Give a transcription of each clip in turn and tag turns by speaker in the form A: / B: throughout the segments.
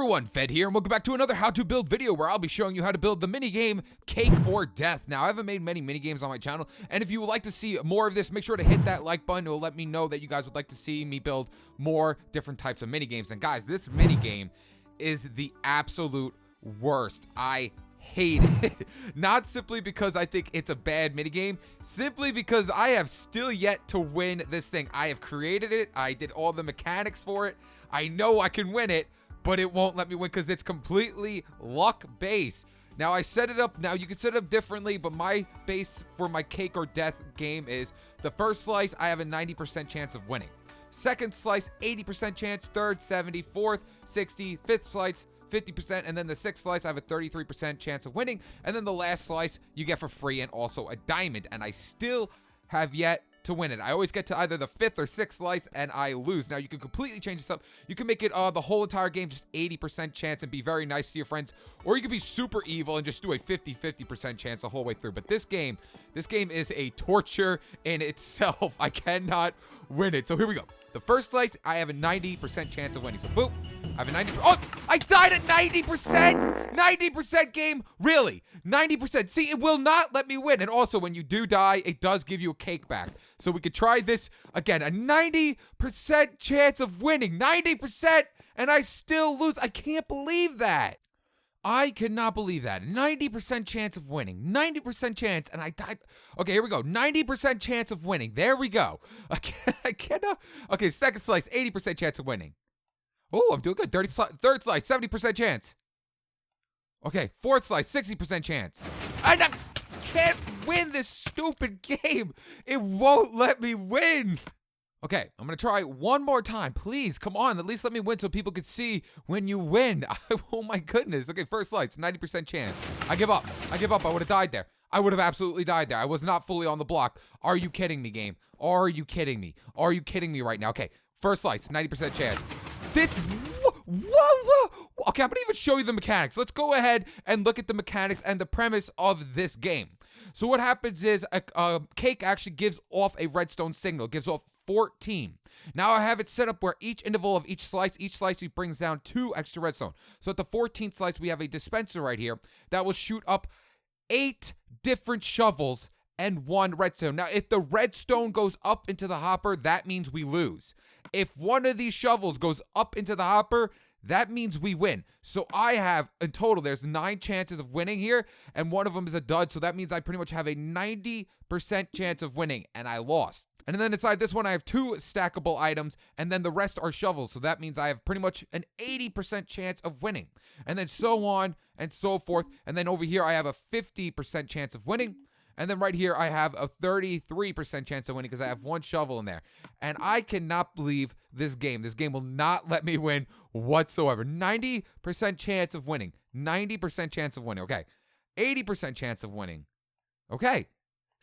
A: everyone, Fed here, and welcome back to another how to build video where I'll be showing you how to build the minigame Cake or Death. Now, I haven't made many minigames on my channel, and if you would like to see more of this, make sure to hit that like button. It will let me know that you guys would like to see me build more different types of minigames. And guys, this minigame is the absolute worst. I hate it. Not simply because I think it's a bad minigame, simply because I have still yet to win this thing. I have created it. I did all the mechanics for it. I know I can win it, but it won't let me win because it's completely luck based. Now I set it up, now you can set it up differently, but my base for my Cake or Death game is the first slice, I have a 90% chance of winning. Second slice, 80% chance. Third, 70. Fourth, 60. Fifth slice, 50%. And then the sixth slice, I have a 33% chance of winning. And then the last slice, you get for free and also a diamond. And I still have yet to win it. I always get to either the fifth or sixth slice and I lose. Now you can completely change this up. You can make it the whole entire game just 80% chance and be very nice to your friends, or you can be super evil and just do a 50% chance the whole way through. But this game is a torture in itself. I cannot win it. So here we go. The first slice, I have a 90% chance of winning. So boom, I have a 90%. Oh, I died at 90%. 90% game, really? 90%. See, it will not let me win. And also, when you do die, it does give you a cake back. So we could try this again. A 90% chance of winning. 90%, and I still lose. I can't believe that. I cannot believe that. 90% chance of winning. 90% chance, and I died. Okay, here we go. 90% chance of winning. There we go. I cannot. Okay, second slice, 80% chance of winning. Oh, I'm doing good. Third slice, 70% chance. Okay, fourth slice, 60% chance. I can't win this stupid game. It won't let me win. Okay, I'm going to try one more time. Please, come on. At least let me win so people can see when you win. Oh, my goodness. Okay, first slice, 90% chance. I give up. I would have died there. I would have absolutely died there. I was not fully on the block. Are you kidding me, game? Are you kidding me? Are you kidding me right now? Okay, first slice, 90% chance. Whoa. Okay, I'm going to even show you the mechanics. Let's go ahead and look at the mechanics and the premise of this game. So what happens is a cake actually gives off a redstone signal. It gives off 14. Now I have it set up where each interval of each slice it brings down 2 extra redstone. So at the 14th slice, we have a dispenser right here that will shoot up 8 different shovels and 1 redstone. Now, if the redstone goes up into the hopper, that means we lose. If one of these shovels goes up into the hopper, that means we win. So I have, in total, there's 9 chances of winning here, and one of them is a dud. So that means I pretty much have a 90% chance of winning, and I lost. And then inside this one, I have 2 stackable items, and then the rest are shovels. So that means I have pretty much an 80% chance of winning. And then so on and so forth. And then over here, I have a 50% chance of winning. And then right here, I have a 33% chance of winning because I have 1 shovel in there. And I cannot believe this game. This game will not let me win whatsoever. 90% chance of winning. 90% chance of winning. Okay. 80% chance of winning. Okay.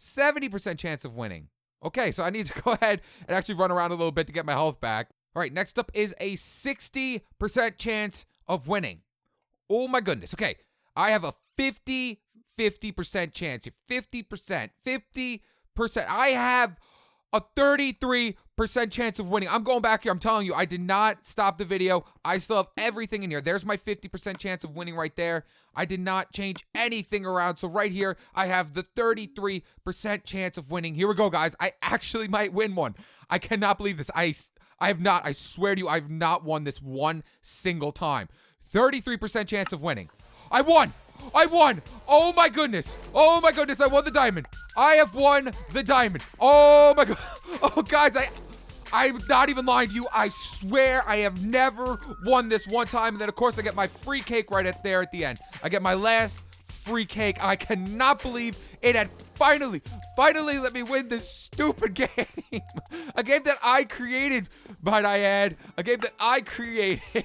A: 70% chance of winning. Okay, so I need to go ahead and actually run around a little bit to get my health back. All right, next up is a 60% chance of winning. Oh my goodness. Okay, I have a 50% chance here. 50%. I have a 33% chance of winning. I'm going back here. I'm telling you, I did not stop the video. I still have everything in here. There's my 50% chance of winning right there. I did not change anything around. So right here, I have the 33% chance of winning. Here we go, guys. I actually might win one. I cannot believe this. I have not. I swear to you, I have not won this one single time. 33% chance of winning. I won. Oh my goodness. I won the diamond. I have won the diamond. Oh my god. Oh guys, I'm not even lying to you. I swear I have never won this one time. And then of course I get my free cake right there at the end. I get my last free cake. I cannot believe it had finally let me win this stupid game. A game that I created, might I add. A game that I created.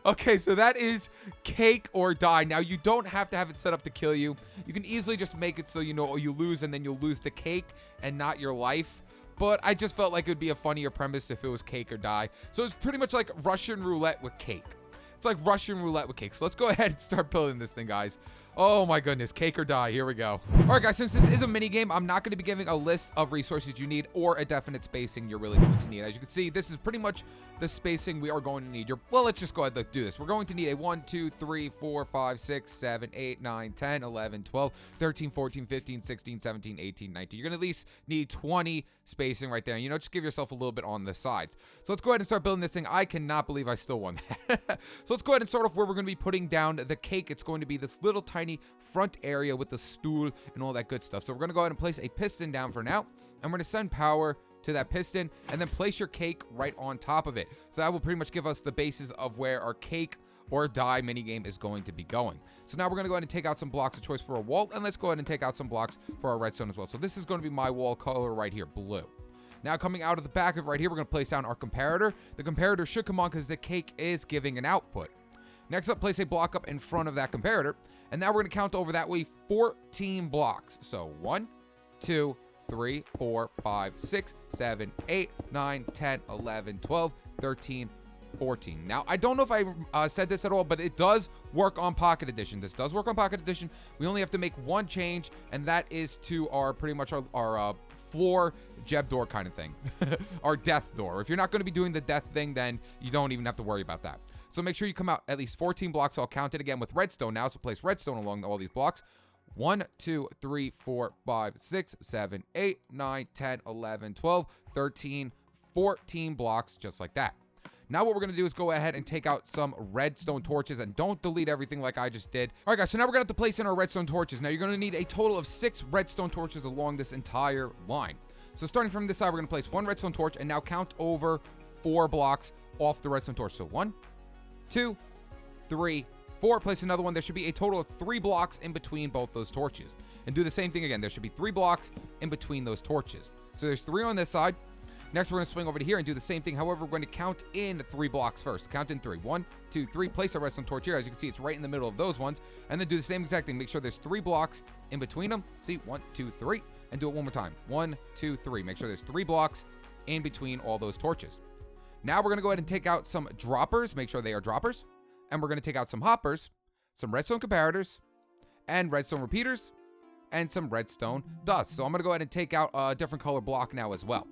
A: Okay, so that is Cake or Die. Now, you don't have to have it set up to kill you. You can easily just make it so you know you lose and then you'll lose the cake and not your life. But I just felt like it would be a funnier premise if it was Cake or Die. So it's pretty much like Russian Roulette with cake. It's like Russian Roulette with cake. So let's go ahead and start building this thing, guys. Oh my goodness, cake or die. Here we go. All right, guys, since this is a mini game, I'm not going to be giving a list of resources you need or a definite spacing you're really going to need. As you can see, this is pretty much the spacing we are going to need. Well, let's just go ahead and do this. We're going to need a 1, 2, 3, 4, 5, 6, 7, 8, 9, 10, 11, 12, 13, 14, 15, 16, 17, 18, 19. You're going to at least need 20 spacing right there. And, just give yourself a little bit on the sides. So let's go ahead and start building this thing. I cannot believe I still won that. So let's go ahead and start off where we're going to be putting down the cake. It's going to be this little tiny front area with the stool and all that good stuff. So we're going to go ahead and place a piston down for now, and we're going to send power to that piston and then place your cake right on top of it. So that will pretty much give us the basis of where our cake or die minigame is going to be going. So now we're going to go ahead and take out some blocks of choice for a wall, and let's go ahead and take out some blocks for our redstone as well. So this is going to be my wall color right here, blue. Now coming out of the back of right here, we're going to place down our comparator. The comparator should come on because the cake is giving an output. Next up, place a block up in front of that comparator. And now we're going to count over that way 14 blocks. So 1, 2, 3, 4, 5, 6, 7, 8, 9, 10, 11, 12, 13, 14. Now, I don't know if I said this at all, but it does work on Pocket Edition. This does work on Pocket Edition. We only have to make one change, and that is to our pretty much our floor Jeb door kind of thing. Our death door. If you're not going to be doing the death thing, then you don't even have to worry about that. So make sure you come out at least 14 blocks. So I'll count it again with redstone now. So place redstone along all these blocks. 1, 2, 3, 4, 5, 6, 7, 8, 9, 10, 11, 12, 13, 14 blocks, just like that. Now what we're going to do is go ahead and take out some redstone torches, and don't delete everything like I just did. All right, guys, so now we're going to have to place in our redstone torches. Now you're going to need a total of 6 redstone torches along this entire line. So starting from this side, we're going to place 1 redstone torch and now count over 4 blocks off the redstone torch. So 1, 2, 3, 4. Place another one. There should be a total of 3 blocks in between both those torches. And do the same thing again. There should be 3 blocks in between those torches. So there's 3 on this side. Next, we're going to swing over to here and do the same thing. However, we're going to count in 3 blocks first. Count in 3. 1, 2, 3. Place a redstone torch here. As you can see, it's right in the middle of those ones. And then do the same exact thing. Make sure there's 3 blocks in between them. See, 1, 2, 3. And do it one more time. 1, 2, 3. Make sure there's 3 blocks in between all those torches. Now we're going to go ahead and take out some droppers. Make sure they are droppers. And we're going to take out some hoppers, some redstone comparators, and redstone repeaters, and some redstone dust. So I'm going to go ahead and take out a different color block now as well.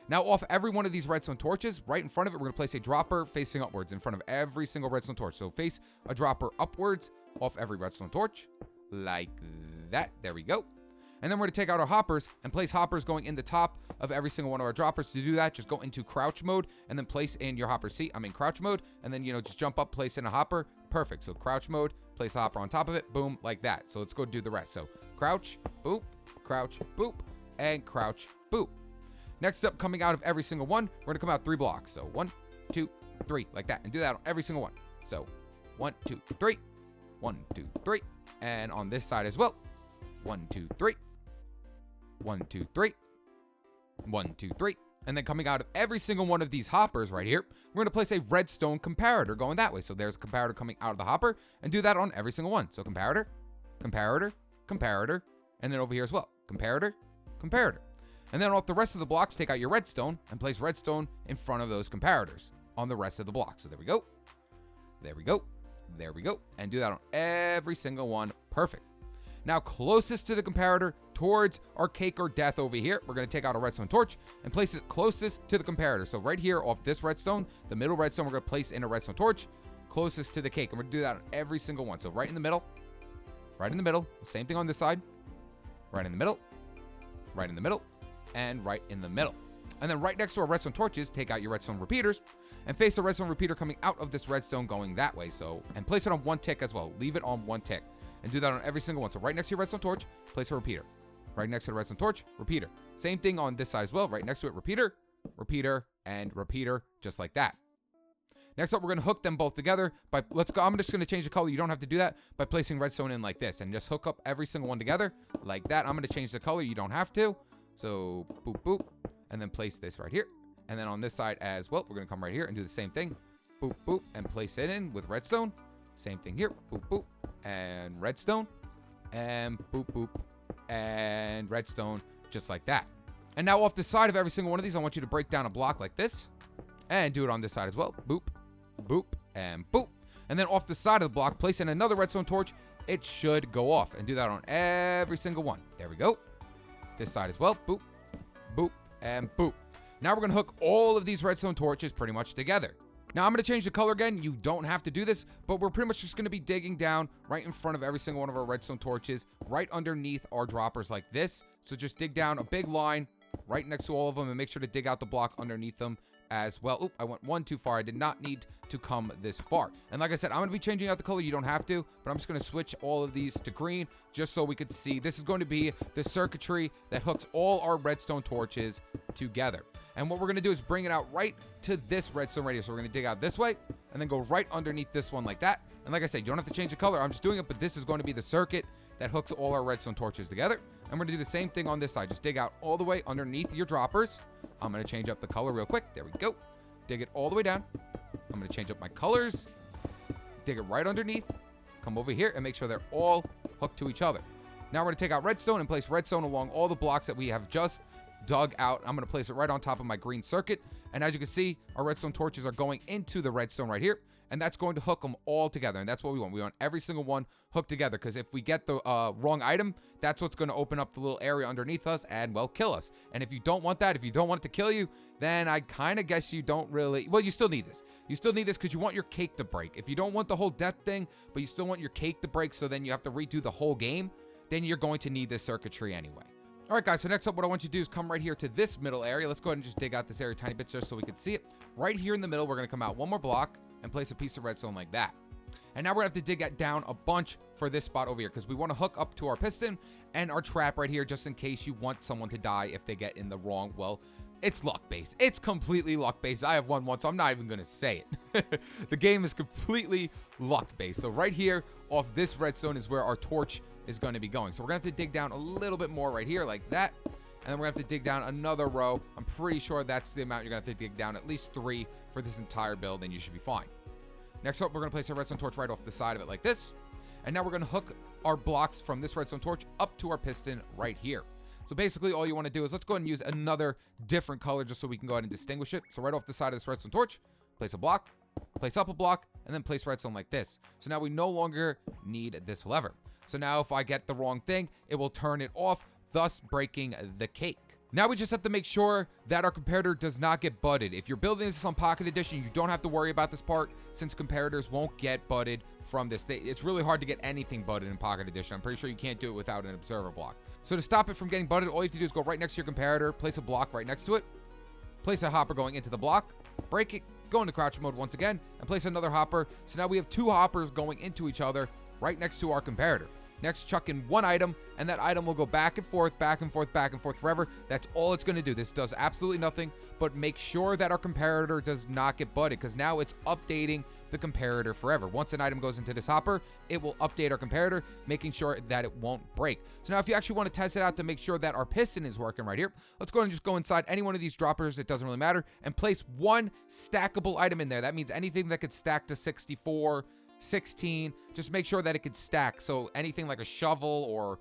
A: Now off every one of these redstone torches, right in front of it, we're going to place a dropper facing upwards in front of every single redstone torch. So face a dropper upwards off every redstone torch, like that. There we go. And then we're going to take out our hoppers and place hoppers going in the top of every single one of our droppers. To do that, just go into crouch mode and then place in your hopper. See, I'm in crouch mode, and then, just jump up, place in a hopper. Perfect. So crouch mode, place a hopper on top of it. Boom, like that. So let's go do the rest. So crouch, boop, and crouch, boop. Next up, coming out of every single one, we're going to come out 3 blocks. So 1, 2, 3, like that. And do that on every single one. So 1, 2, 3, 1, 2, 3. And on this side as well. 1, 2, 3. 1, 2, 3. 1, 2, 3. And then coming out of every single one of these hoppers right here, we're going to place a redstone comparator going that way. So there's a comparator coming out of the hopper, and do that on every single one. So comparator, comparator, comparator, and then over here as well. Comparator, comparator. And then off the rest of the blocks, take out your redstone and place redstone in front of those comparators on the rest of the blocks. So there we go. There we go. There we go. And do that on every single one. Perfect. Now, closest to the comparator towards our cake or death over here, we're going to take out a redstone torch and place it closest to the comparator. So right here off this redstone, the middle redstone, we're going to place in a redstone torch closest to the cake. And we're going to do that on every single one. So right in the middle, right in the middle. Same thing on this side. Right in the middle, right in the middle, and right in the middle. And then right next to our redstone torches, take out your redstone repeaters and face the redstone repeater coming out of this redstone going that way. So, and place it on 1 tick as well. Leave it on 1 tick. And do that on every single one. So right next to your redstone torch, place a repeater. Right next to the redstone torch, repeater. Same thing on this side as well. Right next to it, repeater, repeater, and repeater, just like that. Next up, we're going to hook them both together by, let's go, I'm just going to change the color. You don't have to do that by placing redstone in like this and just hook up every single one together like that. I'm going to change the color. You don't have to. So boop, boop, and then place this right here. And then on this side as well, we're going to come right here and do the same thing. Boop, boop, and place it in with redstone. Same thing here. Boop, boop, and redstone. And boop, boop, and redstone, just like that. And now off the side of every single one of these, I want you to break down a block like this. And do it on this side as well. Boop, boop, and boop. And then off the side of the block, place in another redstone torch it should go off. And do that on every single one. There we go. This side as well. Boop, boop, and boop. Now we're going to hook all of these redstone torches pretty much together. Now I'm going to change the color again. You don't have to do this, but we're pretty much just going to be digging down right in front of every single one of our redstone torches, right underneath our droppers like this. So just dig down a big line right next to all of them and make sure to dig out the block underneath them as well. Oop, I went one too far. I did not need to come this far. And like I said, I'm going to be changing out the color. You don't have to, but I'm just going to switch all of these to green just so we could see. This is going to be the circuitry that hooks all our redstone torches together. And what we're going to do is bring it out right to this redstone radius. So we're going to dig out this way and then go right underneath this one like that. And like I said, you don't have to change the color. I'm just doing it, but this is going to be the circuit that hooks all our redstone torches together. And we're going to do the same thing on this side. Just dig out all the way underneath your droppers. I'm going to change up the color real quick. There we go. Dig it all the way down. I'm going to change up my colors. Dig it right underneath. Come over here and make sure they're all hooked to each other. Now we're going to take out redstone and place redstone along all the blocks that we have just dug out. I'm going to place it right on top of my green circuit. And as you can see, our redstone torches are going into the redstone right here. And that's going to hook them all together. And that's what we want. We want every single one hooked together. Because if we get the wrong item, that's what's going to open up the little area underneath us and, well, kill us. And if you don't want that, if you don't want it to kill you, then I kind of guess you don't really... Well, you still need this. You still need this because you want your cake to break. If you don't want the whole death thing, but you still want your cake to break, so then you have to redo the whole game, then you're going to need this circuitry anyway. All right, guys, so next up, what I want you to do is come right here to this middle area. Let's go ahead and just dig out this area a tiny bit just so we can see it. Right here in the middle, we're going to come out one more block and place a piece of redstone like that. And now we're going to have to dig down a bunch for this spot over here because we want to hook up to our piston and our trap right here just in case you want someone to die if they get in the wrong, well, it's luck-based. It's completely luck-based. I have won once, so I'm not even going to say it. The game is completely luck-based. So right here off this redstone is where our torch is going to be going. So we're going to have to dig down a little bit more right here like that. And then we're going to have to dig down another row. I'm pretty sure that's the amount you're going to have to dig down, at least 3 for this entire build, and you should be fine. Next up, we're going to place a redstone torch right off the side of it like this. And now we're going to hook our blocks from this redstone torch up to our piston right here. So basically, all you want to do is let's go ahead and use another different color just so we can go ahead and distinguish it. So right off the side of this redstone torch, place a block, place up a block, and then place redstone like this. So now we no longer need this lever. So now if I get the wrong thing, it will turn it off, thus breaking the cake. Now we just have to make sure that our comparator does not get butted. If you're building this on Pocket Edition, you don't have to worry about this part since comparators won't get butted from this. It's really hard to get anything butted in Pocket Edition. I'm pretty sure you can't do it without an observer block. So to stop it from getting butted, all you have to do is go right next to your comparator, place a block right next to it, place a hopper going into the block, break it, go into crouch mode once again, and place another hopper. So now we have 2 hoppers going into each other right next to our comparator. Next, chuck in 1 item, and that item will go back and forth, back and forth, back and forth forever. That's all it's going to do. This does absolutely nothing, but make sure that our comparator does not get butted, because now it's updating the comparator forever. Once an item goes into this hopper, it will update our comparator, making sure that it won't break. So now if you actually want to test it out to make sure that our piston is working right here, let's go ahead and just go inside any one of these droppers, it doesn't really matter, and place 1 stackable item in there. That means anything that could stack to 64, 16, just make sure that it could stack. So anything like a shovel or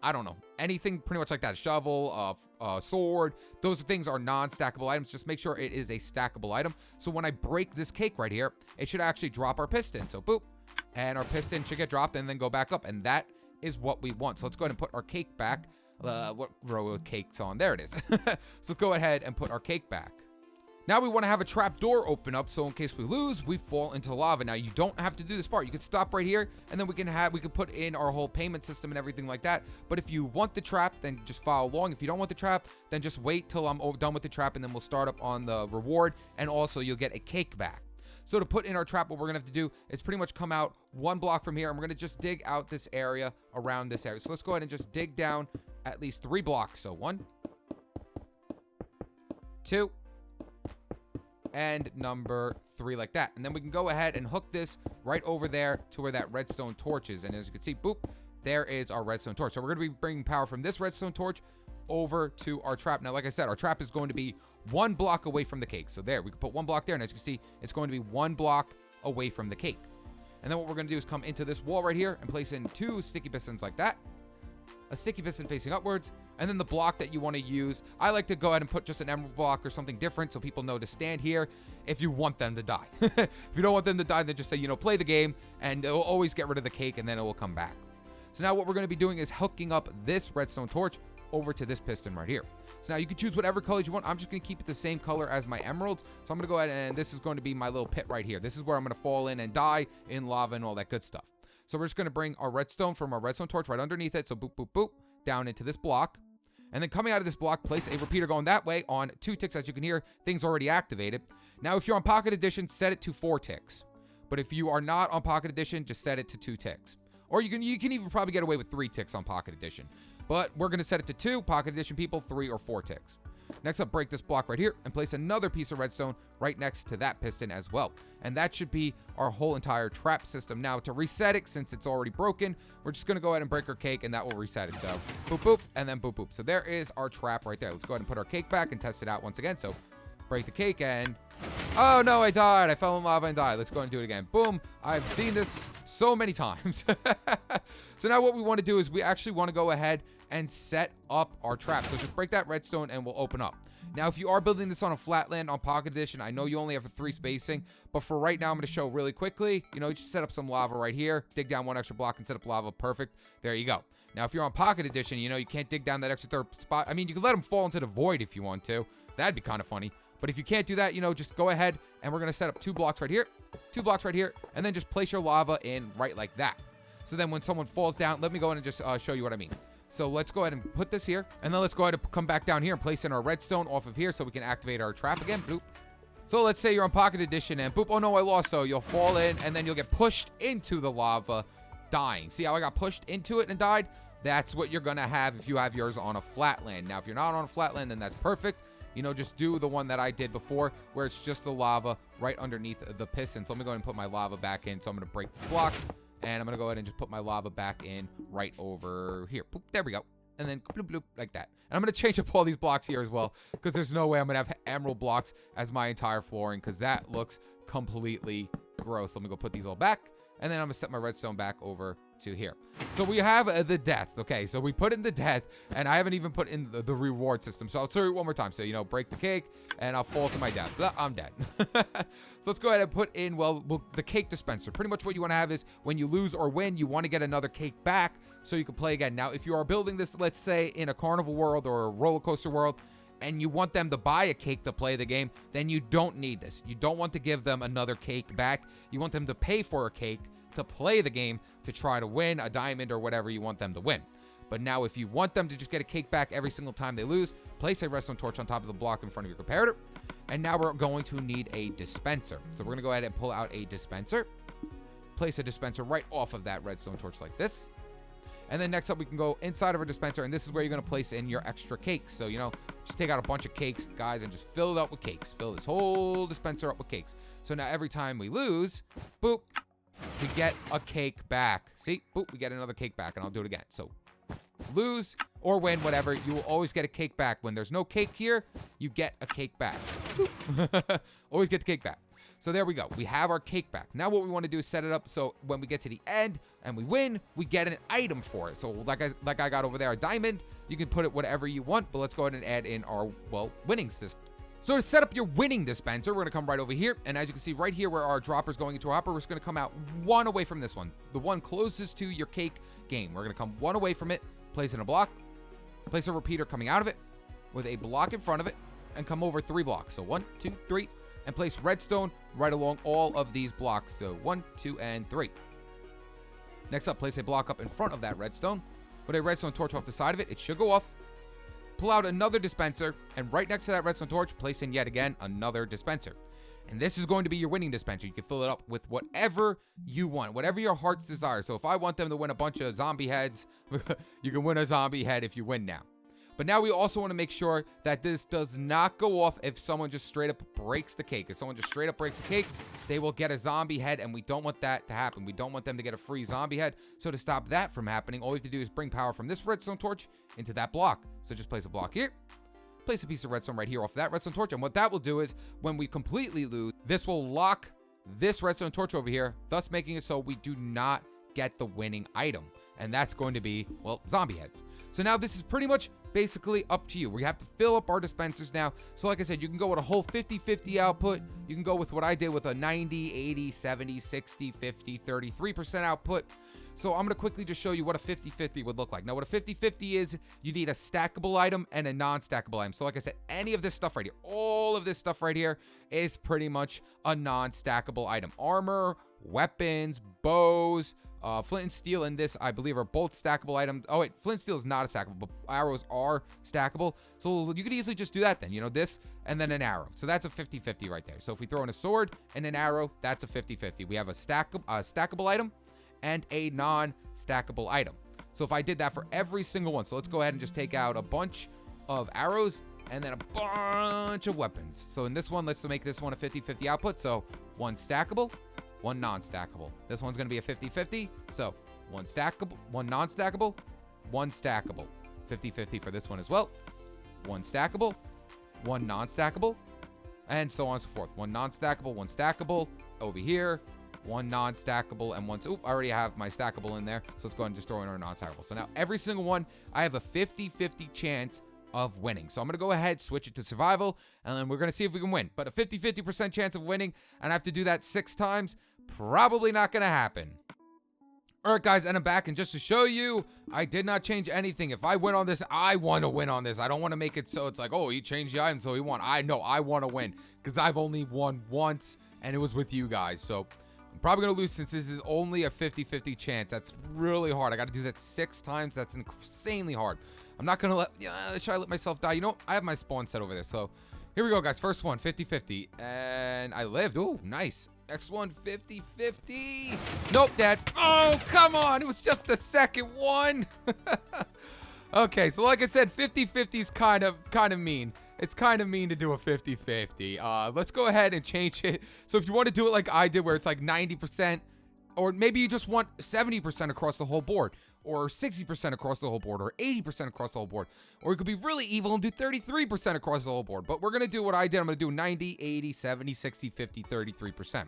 A: I don't know, anything pretty much like that, a shovel, sword, those things are non-stackable items. Just make sure it is a stackable item. So when I break this cake right here, it should actually drop our piston. So boop, and our piston should get dropped and then go back up, and that is what we want. So let's go ahead and put our cake back. What row of cake's on? There it is. So go ahead and put our cake back. Now we want to have a trap door open up, so in case we lose, we fall into lava. Now you don't have to do this part. You can stop right here, and then we can put in our whole payment system and everything like that. But if you want the trap, then just follow along. If you don't want the trap, then just wait till I'm done with the trap, and then we'll start up on the reward, and also you'll get a cake back. So to put in our trap, what we're gonna have to do is pretty much come out 1 block from here, and we're gonna just dig out this area around this area. So let's go ahead and just dig down at least 3 blocks. So 1, 2, and number 3 like that. And then we can go ahead and hook this right over there to where that redstone torch is. And as you can see, boop, there is our redstone torch. So we're going to be bringing power from this redstone torch over to our trap. Now, like I said, our trap is going to be 1 block away from the cake. So there, we can put 1 block there. And as you can see, it's going to be 1 block away from the cake. And then what we're going to do is come into this wall right here and place in 2 sticky pistons like that. a sticky piston facing upwards, and then the block that you want to use. I like to go ahead and put just an emerald block or something different so people know to stand here if you want them to die. If you don't want them to die, then just say, play the game, and it'll always get rid of the cake, and then it will come back. So now what we're going to be doing is hooking up this redstone torch over to this piston right here. So now you can choose whatever colors you want. I'm just going to keep it the same color as my emeralds. So I'm going to go ahead, and this is going to be my little pit right here. This is where I'm going to fall in and die in lava and all that good stuff. So we're just going to bring our redstone from our redstone torch right underneath it. So boop, boop, boop, down into this block. And then coming out of this block, place a repeater going that way on 2 ticks. As you can hear, things already activated. Now, if you're on Pocket Edition, set it to 4 ticks. But if you are not on Pocket Edition, just set it to 2 ticks. Or you can even probably get away with 3 ticks on Pocket Edition. But we're going to set it to 2, Pocket Edition people, 3 or 4 ticks. Next up, break this block right here and place another piece of redstone right next to that piston as well. And that should be our whole entire trap system. Now, to reset it, since it's already broken, we're just going to go ahead and break our cake, and that will reset it. So, boop, boop, and then boop, boop. So there is our trap right there. Let's go ahead and put our cake back and test it out once again. So, break the cake and... Oh, no, I died. I fell in lava and died. Let's go ahead and do it again. Boom. I've seen this so many times. So now what we want to do is we actually want to go ahead and set up our trap. So just break that redstone and we'll open up. Now, if you are building this on a flatland on Pocket Edition, I know you only have a 3 spacing, but for right now, I'm going to show really quickly. Just set up some lava right here, dig down 1 extra block and set up lava. Perfect. There you go. Now, if you're on Pocket Edition, you can't dig down that extra 3rd spot. I mean, you can let them fall into the void if you want to. That'd be kind of funny. But if you can't do that, just go ahead and we're going to set up 2 blocks right here, 2 blocks right here, and then just place your lava in right like that. So then when someone falls down, let me go in and just show you what I mean. So let's go ahead and put this here, and then let's go ahead and come back down here and place in our redstone off of here so we can activate our trap again. Boop. So let's say you're on Pocket Edition and boop, oh no, I lost. So you'll fall in and then you'll get pushed into the lava, dying. See how I got pushed into it and died? That's what you're going to have if you have yours on a flatland. Now, if you're not on a flatland, then that's perfect. Just do the one that I did before where it's just the lava right underneath the piston. So let me go ahead and put my lava back in. So I'm going to break this block. And I'm going to go ahead and just put my lava back in right over here. Boop, there we go. And then bloop, bloop, like that. And I'm going to change up all these blocks here as well, because there's no way I'm going to have emerald blocks as my entire flooring, because that looks completely gross. Let me go put these all back. And then I'm going to set my redstone back over to here. So we have the death. Okay, so we put in the death, and I haven't even put in the reward system. So I'll show you one more time. So, break the cake, and I'll fall to my death. Blah, I'm dead. So let's go ahead and put in, the cake dispenser. Pretty much what you want to have is when you lose or win, you want to get another cake back so you can play again. Now, if you are building this, let's say, in a carnival world or a roller coaster world, and you want them to buy a cake to play the game, then you don't need this. You don't want to give them another cake back. You want them to pay for a cake to play the game to try to win a diamond or whatever you want them to win. But now if you want them to just get a cake back every single time they lose, place a redstone torch on top of the block in front of your comparator. And now we're going to need a dispenser. So we're going to go ahead and pull out a dispenser. Place a dispenser right off of that redstone torch like this. And then next up, we can go inside of our dispenser, and this is where you're going to place in your extra cakes. So, just take out a bunch of cakes, guys, and just fill it up with cakes. Fill this whole dispenser up with cakes. So now every time we lose, boop, we get a cake back. See? Boop, we get another cake back, and I'll do it again. So lose or win, whatever, you will always get a cake back. When there's no cake here, you get a cake back. Always get the cake back. So there we go. We have our cake back. Now what we want to do is set it up so when we get to the end and we win, we get an item for it. So like I got over there, a diamond. You can put it whatever you want, but let's go ahead and add in our, winning system. So to set up your winning dispenser, we're going to come right over here. And as you can see right here where our dropper is going into our hopper, we're just going to come out 1 away from this one. The one closest to your cake game. We're going to come 1 away from it, place in a block, place a repeater coming out of it with a block in front of it, and come over 3 blocks. So 1, 2, 3. And place redstone right along all of these blocks. So 1, 2, and 3. Next up, place a block up in front of that redstone. Put a redstone torch off the side of it. It should go off. Pull out another dispenser. And right next to that redstone torch, place in yet again another dispenser. And this is going to be your winning dispenser. You can fill it up with whatever you want. Whatever your heart's desire. So if I want them to win a bunch of zombie heads, you can win a zombie head if you win now. But now we also want to make sure that this does not go off if someone just straight up breaks the cake. If someone just straight up breaks the cake, they will get a zombie head, and we don't want that to happen. We don't want them to get a free zombie head. So to stop that from happening, all we have to do is bring power from this redstone torch into that block. So just place a block here, place a piece of redstone right here off of that redstone torch, and what that will do is when we completely lose, this will lock this redstone torch over here, thus making it so we do not get the winning item. and that's going to be, well, zombie heads. So now this is pretty much basically up to you. We have to fill up our dispensers now. So like I said, you can go with a whole 50-50 output. You can go with what I did with a 90, 80, 70, 60, 50, 33% output. So I'm going to quickly just show you what a 50-50 would look like. Now, what a 50-50 is, you need a stackable item and a non-stackable item. So like I said, any of this stuff right here, all of this stuff right here is pretty much a non-stackable item. Armor, weapons, bows, flint and steel in this, I believe, are both stackable items. Oh, wait, flint and steel is not a stackable, but arrows are stackable. So you could easily just do that then, you know, this and then an arrow. So that's a 50-50 right there. So if we throw in a sword and an arrow, that's a 50-50. We have a stackable item and a non-stackable item. So if I did that for every single one, so let's go ahead and just take out a bunch of arrows and then a bunch of weapons. So in this one, let's make this one a 50-50 output. So one stackable, one non-stackable. This one's going to be a 50-50. So one stackable, one non-stackable, one stackable. 50-50 for this one as well. One stackable, one non-stackable, and so on and so forth. One non-stackable, one stackable. Over here, one non-stackable, and one... Oop, I already have my stackable in there. So let's go ahead and just throw in our non-stackable. So now every single one, I have a 50-50 chance of winning. So I'm going to go ahead, switch it to survival, and then we're going to see if we can win. But a 50% chance of winning, and I have to do that 6 times. Probably not going to happen. All right, guys, and I'm back, and just to show you, I did not change anything. If I win on this, I want to win on this. I don't want to make it so it's like, oh, he changed the item, so he won. I know I want to win, because I've only won once, and it was with you guys. So I'm probably going to lose since this is only a 50-50 chance. That's really hard. I got to do that 6 times. That's insanely hard. I'm not going to let... should I let myself die? You know, I have my spawn set over there. So here we go, guys. First one, 50-50. And I lived. Ooh, nice. Next one, 50-50. Nope, Dad. Oh, come on. It was just the second one. Okay, so like I said, 50-50 is kind of mean. It's kind of mean to do a 50-50. Let's go ahead and change it. So if you want to do it like I did, where it's like 90%, or maybe you just want 70% across the whole board, or 60% across the whole board, or 80% across the whole board, or you could be really evil and do 33% across the whole board. But we're going to do what I did. I'm going to do 90, 80, 70, 60, 50, 33%.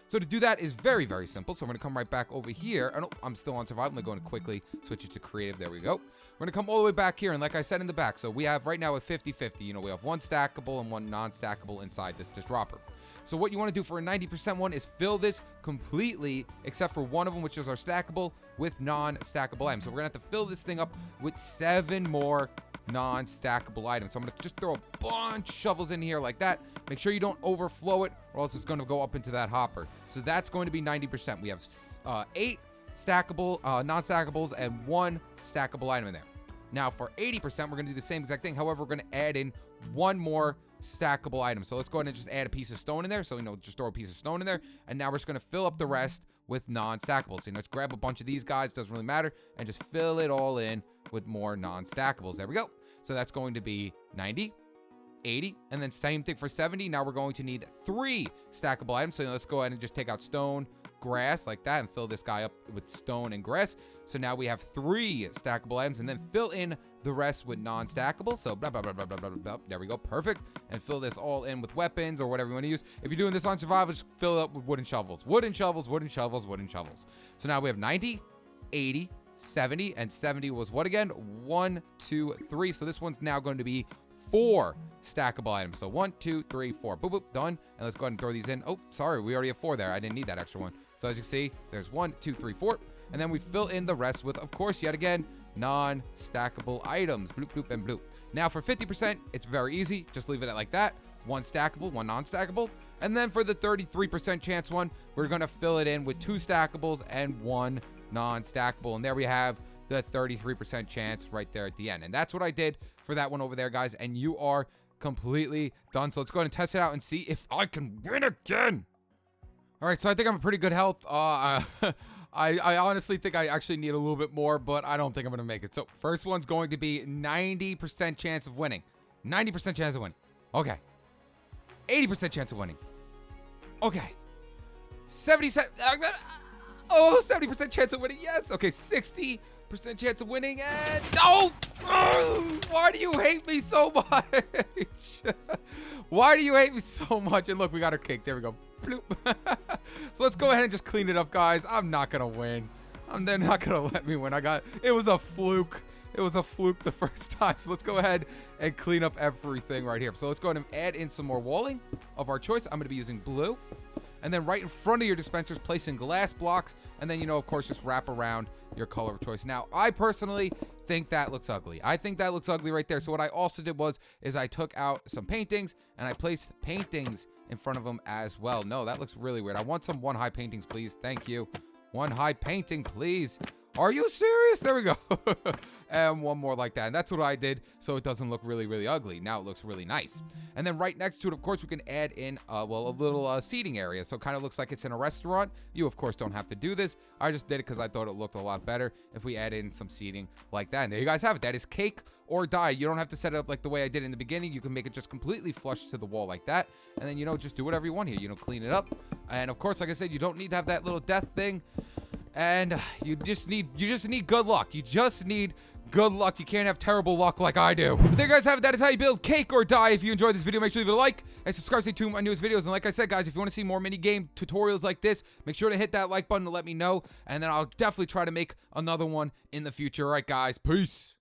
A: So to do that is very, very simple. So I'm going to come right back over here. Oh, no, I'm still on survival. I'm going to quickly switch it to creative. There we go. We're going to come all the way back here. And like I said in the back, so we have right now a 50-50. You know, we have one stackable and one non-stackable inside this dropper. So what you want to do for a 90% one is fill this completely, except for one of them, which is our stackable, with non-stackable items. So we're going to have to fill this thing up with 7 more non-stackable items. So I'm going to just throw a bunch of shovels in here like that. Make sure you don't overflow it, or else it's going to go up into that hopper. So that's going to be 90%. We have 8 stackable, non-stackables, and 1 stackable item in there. Now for 80%, we're going to do the same exact thing. However, we're going to add in 1 more stackable item. So let's go ahead and just add a piece of stone in there. So, you know, just throw a piece of stone in there. And now we're just going to fill up the rest with non-stackables. So, you know, let's grab a bunch of these guys. Doesn't really matter. And just fill it all in with more non-stackables. There we go. So that's going to be 90, 80, and then same thing for 70. Now we're going to need 3 stackable items. So let's go ahead and just take out stone, grass like that, and fill this guy up with stone and grass. So now we have 3 stackable items, and then fill in the rest with non-stackable. So blah, blah, blah, blah, blah, blah, blah. There we go. Perfect. And fill this all in with weapons or whatever you want to use. If you're doing this on survival, just fill it up with wooden shovels. Wooden shovels, wooden shovels, wooden shovels. So now we have 90, 80, 70, and 70 was what again? 1, 2, 3. So this one's now going to be 4 stackable items. So 1, 2, 3, 4. Boop, boop, done. And let's go ahead and throw these in. Oh, sorry, we already have 4 there. I didn't need that extra one. So as you can see, there's 1, 2, 3, 4. And then we fill in the rest with, of course, yet again, non-stackable items. Bloop, bloop, and bloop. Now for 50%, it's very easy. Just leave it at like that. 1 stackable, 1 non-stackable. And then for the 33% chance one, we're going to fill it in with 2 stackables and 1 non-stackable. And there we have the 33% chance right there at the end. And that's what I did for that one over there, guys. And you are completely done. So let's go ahead and test it out and see if I can win again. All right, so I think I'm a pretty good health. I honestly think I actually need a little bit more, but I don't think I'm going to make it. So first one's going to be 90% chance of winning. 90% chance of winning. Okay. 80% chance of winning. Okay. 77. Oh, 70% chance of winning. Yes. Okay. 60% chance of winning. And no. Oh, why do you hate me so much? Why do you hate me so much? And look, we got our cake. There we go. Bloop. So let's go ahead and just clean it up, guys. I'm not going to win. They're not gonna let me win. It was a fluke. It was a fluke the first time. So let's go ahead and clean up everything right here. So let's go ahead and add in some more walling of our choice. I'm gonna be using blue. And then right in front of your dispensers, place in glass blocks. And then, of course, just wrap around your color of choice. Now, I personally think that looks ugly. I think that looks ugly right there. So what I also did is I took out some paintings and I placed paintings in front of them as well. No, that looks really weird. I want some one high paintings, please. Thank you. One high painting, please. Are you serious? There we go. And one more like that. And that's what I did, so it doesn't look really, really ugly. Now it looks really nice. And then right next to it, of course, we can add in, a little seating area. So it kind of looks like it's in a restaurant. You, of course, don't have to do this. I just did it because I thought it looked a lot better if we add in some seating like that. And there you guys have it. That is cake or die. You don't have to set it up like the way I did in the beginning. You can make it just completely flush to the wall like that. And then, just do whatever you want here. Clean it up. And, of course, like I said, you don't need to have that little death thing. And you just need good luck. You just need good luck. You can't have terrible luck like I do. But there you guys have it. That is how you build cake or die. If you enjoyed this video, make sure to leave a like and subscribe to stay tuned to my newest videos. And like I said, guys, if you want to see more mini game tutorials like this, make sure to hit that like button to let me know. And then I'll definitely try to make another one in the future. All right, guys. Peace.